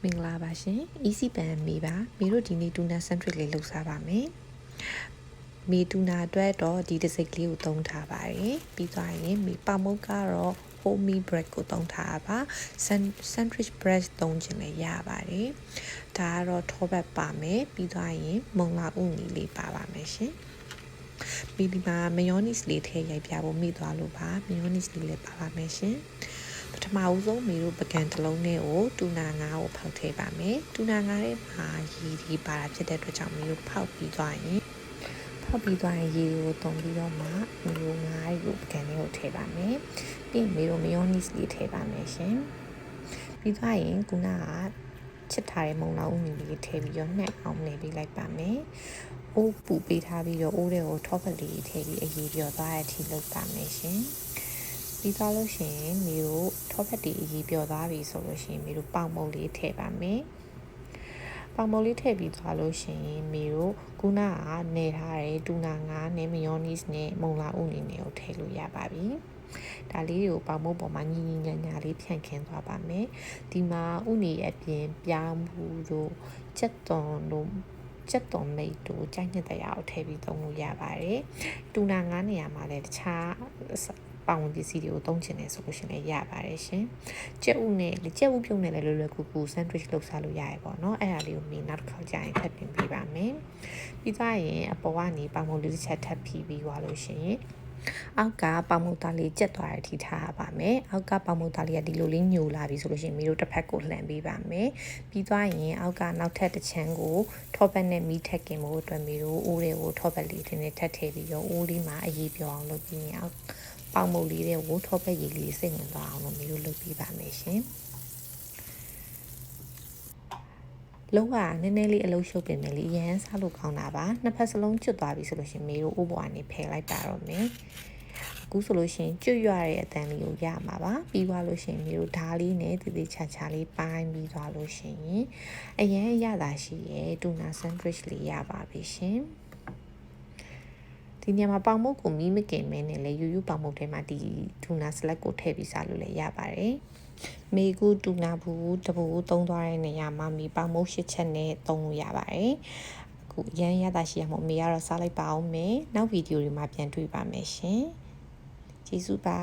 မင်္ဂလာပါရှင် easy pan မေပါမေတို့ဒီနေ့တူနာ centric လေးလှုပ်ရှားပါမယ်မေတူနာအတွက်တော့ဒီတစ်စိတ်ကလေးကိုသုံးထားပါတယ်ပြီးသွားရင်မေပမုတ်ကတော့ homey bread ကိုသုံးထားပါ sandwich bread သုံးခြင်းလည်းရပါတယ်ဒါကတော့ထောပတ်ပါမယ်ပြီးသွားရင်မုံလာဥနီလေးပါပါမယ်ရှင်ပြီးဒီမှာ mayonnaise လေးထည့်ရိုက်ပြဖို့မိသွားလို့ပါ mayonnaise လေးလည်းပါပါမယ်ရှင်ပထမဦးဆုံးမေတို့ပကံတစ်လုံးနဲ့ကိုတူနာငါးကိုဖောက်ထည့်ပါမယ်တူနာငါးထဲမှာရေဒီပါတာဖြစ်တဲ့အတွက်ကြောင့်မေတို့ဖောက်ပြီးသွားရင်ရေကိုတုံပြီးတော့မှမေတို့ငါးကိုပကံလေးကိုထည့်ပါမယ်ပြီးမေတို့ mayonnaise လေးထည့်ပါမယ်ရှင်ပြီးသွားရင်ခုနကချစ်ထားတဲ့မုံလောက်ဦးမီလေးထည့်ပြီးတော့နှက်အောင်နေပေးလိုက်ပါမယ်အိုးပူပေးထားပြီးတော့အိုးတွေကိုထောပတ်လေးထည့်ပြီးအရေးပြောသွားတဲ့အထိလုပ်ပါမယ်ရှင်ပြီးသွားလို့ရှိရင်မေတို့ထောပတ်တီအကြီးပြောသွားပြီဆိုလို့ရှိရင်မေတို့ပေါင်မုတ်လေးထည့်ပါမယ်ပေါင်မုတ်လေးထည့်ပြီးသွားလို့ရှိရင်မေတို့ခုနကနေထားတဲ့တူနာငါးနဲ့ mayonnaise နဲ့မုံလာဥနေနဲ့ကိုထည့်လို့ရပါပြီဒါလေးကိုပေါင်မုတ်ပေါ်မှာညီညီညာညာလေးဖြန့်ခင်းသွားပါမယ်ဒီမှာဥနေအပြင်ပြောင်းဘူးတို့ချက်သွန်တို့ချက်သွန်မိတ်တို့ကြိုက်တဲ့တရားကိုထည့်ပြီးသုံးလို့ရပါတယ်တူနာငါးနေရာမှာလည်းတခြားပေါင်ပစ္စည်းတွေကိုသုံးချင်တယ်ဆိုလို့ရှိရင်လည်းရပါတယ်ရှင်ကြက်ဥနဲ့ကြက်ဥပြုတ်နဲ့လည်းလွယ်လွယ်ကူကူ sandwich လုပ်စားလို့ရရပေါ့နော်အဲ့ဒါလေးကိုမင်းနောက်တစ်ခါကြာရင်ထပ်ပြင်ပေးပါမယ်ပြီးသွားရင်အပေါ်ကနေပေါင်မုတ်လေးတစ်ချက်ထပ်ဖြီးပြီးသွားလို့ရှိရင်အောက်ကပေါင်မုတ်သားလေးကျက်သွားတဲ့အထိထားပါမယ်အောက်ကပေါင်မုတ်သားလေးကဒီလိုလေးညိုလာပြီဆိုလို့ရှိရင်မီတို့တစ်ဖက်ကိုလှန်ပေးပါမယ်ပြီးသွားရင်အောက်ကနောက်ထပ်တစ်ချမ်းကိုထောပတ်နဲ့မီးထက်ကင်ဖို့အတွက်မီတို့အိုးတွေကိုထောပတ်လေးနဲ့ထပ်ထည့်ပြီးတော့အိုးလေးမှာအရေးပြောအောင်လုပ်ပြီးရင်အောက်ပေါင်မုတ်လေးတဲ့ဝိုးထောပတ်ရည်လေးစိတ်ဝင်သွားအောင်လို့မျိုးလုပ်ပြပါမယ်ရှင်လုံးဝနည်းနည်းလေးအလုံးရှုပ်ပြင်မယ်လေရဟန်းစားလို့ကောင်းတာပါနှစ်ဖက်စလုံးကျွတ်သွားပြီဆိုလို့ရှင်မျိုးအိုးပေါ်ကနေဖယ်လိုက်ပါတော့မယ်အခုဆိုလို့ရှင်ကျွတ်ရွရတဲ့အတန်လေးကိုရမှာပါပြီးသွားလို့ရှင်မျိုးဓားလေးနဲ့တည်တည်ချာချာလေးပိုင်းပြီးသွားလို့ရှင်အရင်ရတာရှိရဲ့တူနာ sandwich လေးရပါပြီရှင်ဒီညမှာပေါင်မုတ်ကိုမီးမကင်မဲနဲ့လေယူယူပေါင်မုတ်ထဲမှာဒီတူနာ salad ကိုထည့်ပြီးစားလို့လည်းရပါတယ်မေကူတူနာဘူးတပူသုံးသွားတဲ့နေရာမှာမီးပေါင်မုတ်၈ချက်နဲ့သုံးလို့ရပါတယ်အခုရန်ရတာရှိရမို့မေကတော့စားလိုက်ပါအောင်မယ်နောက်ဗီဒီယိုတွေမှာပြန်တွေ့ပါမယ်ရှင်ကျေးဇူးပါ